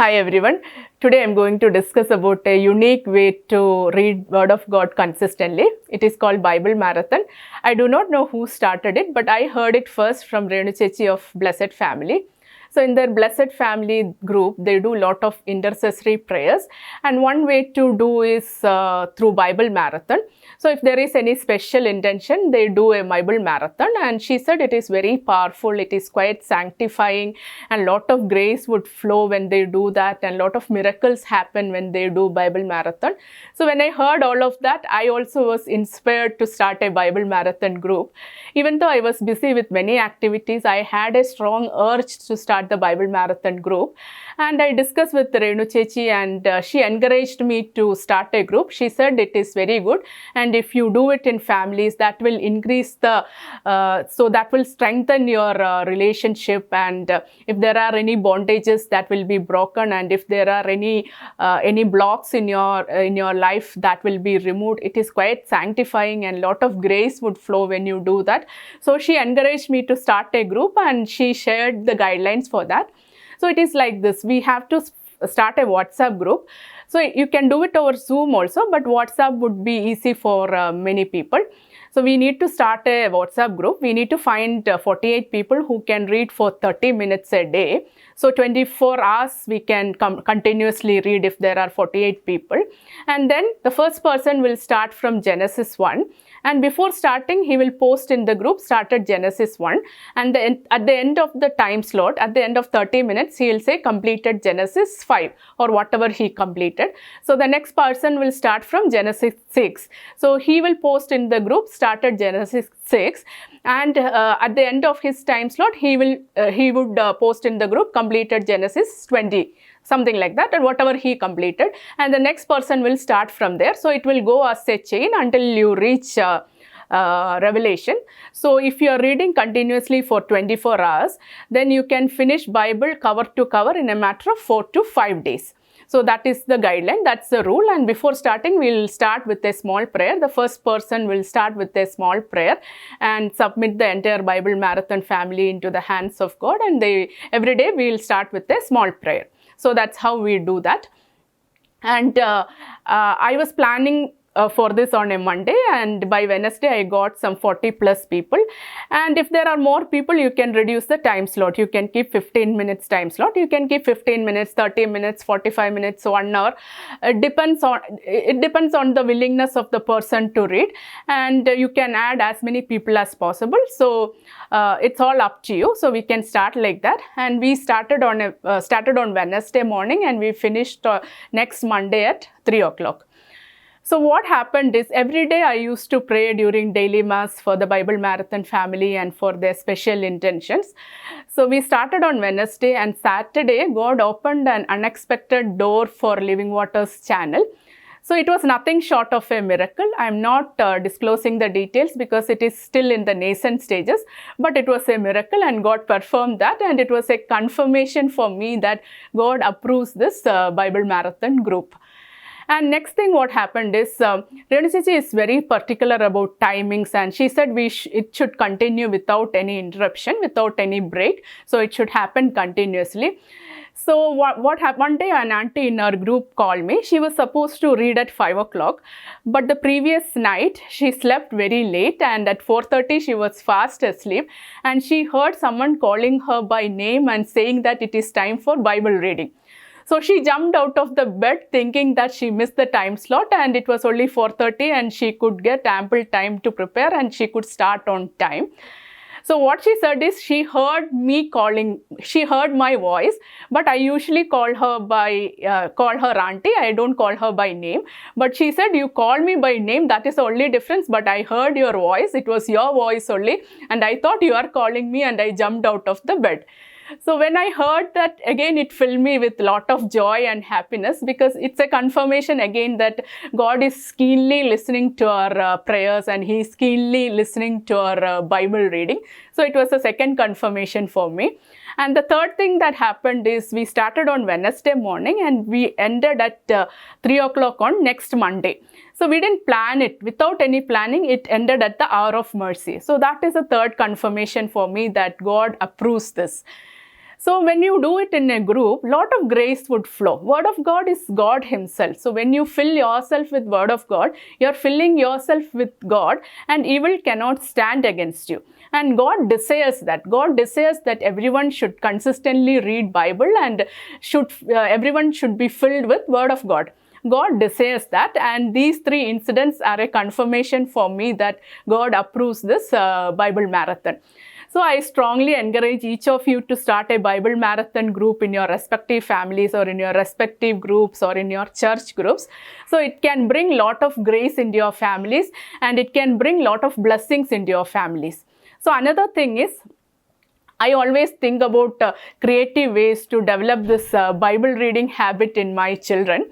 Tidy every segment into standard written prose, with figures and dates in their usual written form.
Hi everyone. Today I'm going to discuss about a unique way to read Word of God consistently. It is called Bible Marathon. I do not know who started it, but I heard it first from Renu Chechi of Blessed Family. So in their Blessed Family group, they do a lot of intercessory prayers, and one way to do is through Bible Marathon. So if there is any special intention, they do a Bible Marathon, and she said it is very powerful, it is quite sanctifying, and lot of grace would flow when they do that, and lot of miracles happen when they do Bible Marathon. So when I heard all of that, I also was inspired to start a Bible Marathon group. Even though I was busy with many activities, I had a strong urge to start the Bible Marathon group, and I discussed with Renu Chechi, and she encouraged me to start a group. She said it is very good, and if you do it in families, that will increase the so that will strengthen your relationship, and if there are any bondages, that will be broken, and if there are any blocks in your life, that will be removed. It is quite sanctifying, and lot of grace would flow when you do that. So she encouraged me to start a group, and she shared the guidelines for that. So it is like this: we have to start a WhatsApp group. So you can do it over Zoom also, but WhatsApp would be easy for many people. So we need to start a WhatsApp group. We need to find 48 people who can read for 30 minutes a day. So 24 hours we can continuously read if there are 48 people. And then the first person will start from Genesis 1. And before starting, he will post in the group, started Genesis 1. And at the end of the time slot, at the end of 30 minutes, he will say completed Genesis 5 or whatever he completed. So the next person will start from Genesis 6. So he will post in the group, started Genesis 6. And at the end of his time slot, he would post in the group, completed Genesis 20. Something like that, and whatever he completed, and the next person will start from there. So it will go as a chain until you reach Revelation. So if you are reading continuously for 24 hours, then you can finish Bible cover to cover in a matter of 4 to 5 days. So that is the guideline, that's the rule. And before starting, we'll start with a small prayer. The first person will start with a small prayer and submit the entire Bible Marathon family into the hands of God. And every day we'll start with a small prayer. So that's how we do that. And I was planning for this on a Monday, and by Wednesday I got some 40 plus people. And if there are more people, you can reduce the time slot. You can keep 15 minutes time slot. You can keep 15 minutes, 30 minutes, 45 minutes, 1 hour. It depends on the willingness of the person to read, and you can add as many people as possible. So it's all up to you. So we can start like that. And we started on Wednesday morning, and we finished next Monday at 3 o'clock. So what happened is, every day I used to pray during daily mass for the Bible Marathon family and for their special intentions. So we started on Wednesday, and Saturday God opened an unexpected door for Living Waters channel. So it was nothing short of a miracle. I'm not disclosing the details because it is still in the nascent stages, but it was a miracle, and God performed that, and it was a confirmation for me that God approves this Bible Marathon group. And next thing what happened is, Renu Chechi is very particular about timings, and she said it should continue without any interruption, without any break. So it should happen continuously. So what happened, one day an auntie in our group called me. She was supposed to read at 5 o'clock, but the previous night she slept very late, and at 4:30 she was fast asleep, and she heard someone calling her by name and saying that it is time for Bible reading. So she jumped out of the bed thinking that she missed the time slot, and it was only 4:30, and she could get ample time to prepare, and she could start on time. So what she said is, she heard my voice, but I usually call her auntie. I don't call her by name. But she said, you call me by name, that is the only difference, but I heard your voice. It was your voice only, and I thought you are calling me, and I jumped out of the bed. So when I heard that, again, it filled me with a lot of joy and happiness, because it's a confirmation again that God is keenly listening to our prayers, and He is keenly listening to our Bible reading. So it was a second confirmation for me. And the third thing that happened is, we started on Wednesday morning, and we ended at 3 o'clock on next Monday. So we didn't plan it. Without any planning, it ended at the hour of mercy. So that is a third confirmation for me that God approves this. So when you do it in a group, lot of grace would flow. Word of God is God himself. So when you fill yourself with word of God, you're filling yourself with God, and evil cannot stand against you. And God desires that. God desires that everyone should consistently read Bible, and everyone should be filled with word of God. God desires that, and these three incidents are a confirmation for me that God approves this Bible marathon. So I strongly encourage each of you to start a Bible marathon group in your respective families, or in your respective groups, or in your church groups. So it can bring lot of grace into your families, and it can bring lot of blessings into your families. So another thing is, I always think about creative ways to develop this Bible reading habit in my children.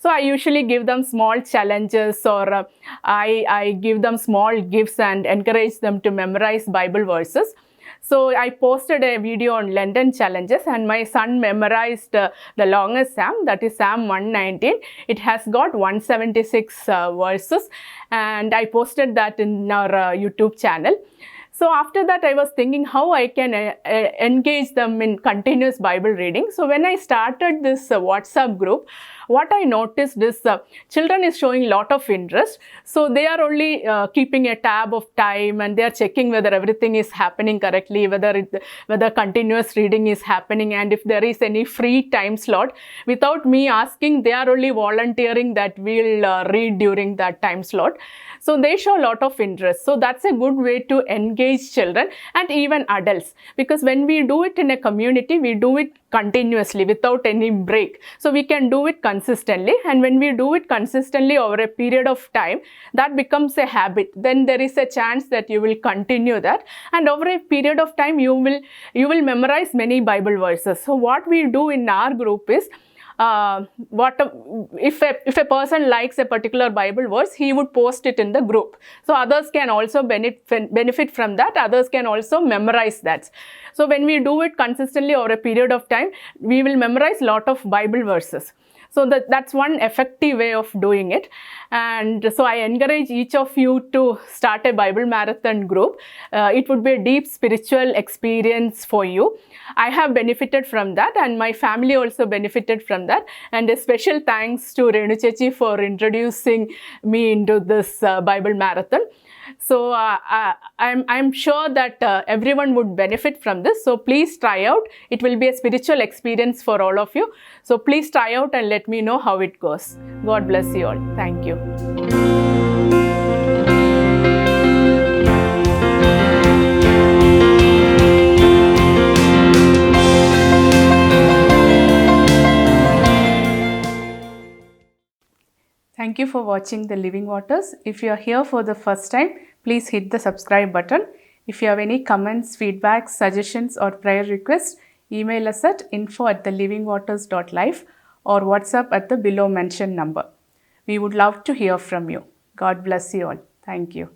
So I usually give them small challenges, or I give them small gifts and encourage them to memorize Bible verses. So I posted a video on London challenges, and my son memorized the longest psalm, that is Psalm 119. It has got 176 verses, and I posted that in our YouTube channel. So after that, I was thinking how I can engage them in continuous Bible reading. So when I started this WhatsApp group, what I noticed is children is showing lot of interest. So they are only keeping a tab of time, and they are checking whether everything is happening correctly, whether continuous reading is happening, and if there is any free time slot. Without me asking, they are only volunteering that we'll read during that time slot. So they show a lot of interest. So that's a good way to engage children and even adults, because when we do it in a community, we do it continuously without any break. So we can do it consistently, and when we do it consistently over a period of time, that becomes a habit. Then there is a chance that you will continue that, and over a period of time you will memorize many Bible verses. So what we do in our group is, if a person likes a particular Bible verse, he would post it in the group. So others can also benefit from that. Others can also memorize that. So when we do it consistently over a period of time, we will memorize lot of Bible verses. So that's one effective way of doing it. And so I encourage each of you to start a Bible marathon group. It would be a deep spiritual experience for you. I have benefited from that, and my family also benefited from that. And a special thanks to Renu Chechi for introducing me into this Bible marathon. So I'm sure that everyone would benefit from this. So please try out. It will be a spiritual experience for all of you. So please try out and let me know how it goes. God bless you all. Thank you. Thank you for watching The Living Waters. If you are here for the first time, please hit the subscribe button. If you have any comments, feedback, suggestions or prayer requests, email us at info@thelivingwaters.life or WhatsApp at the below mentioned number. We would love to hear from you. God bless you all. Thank you.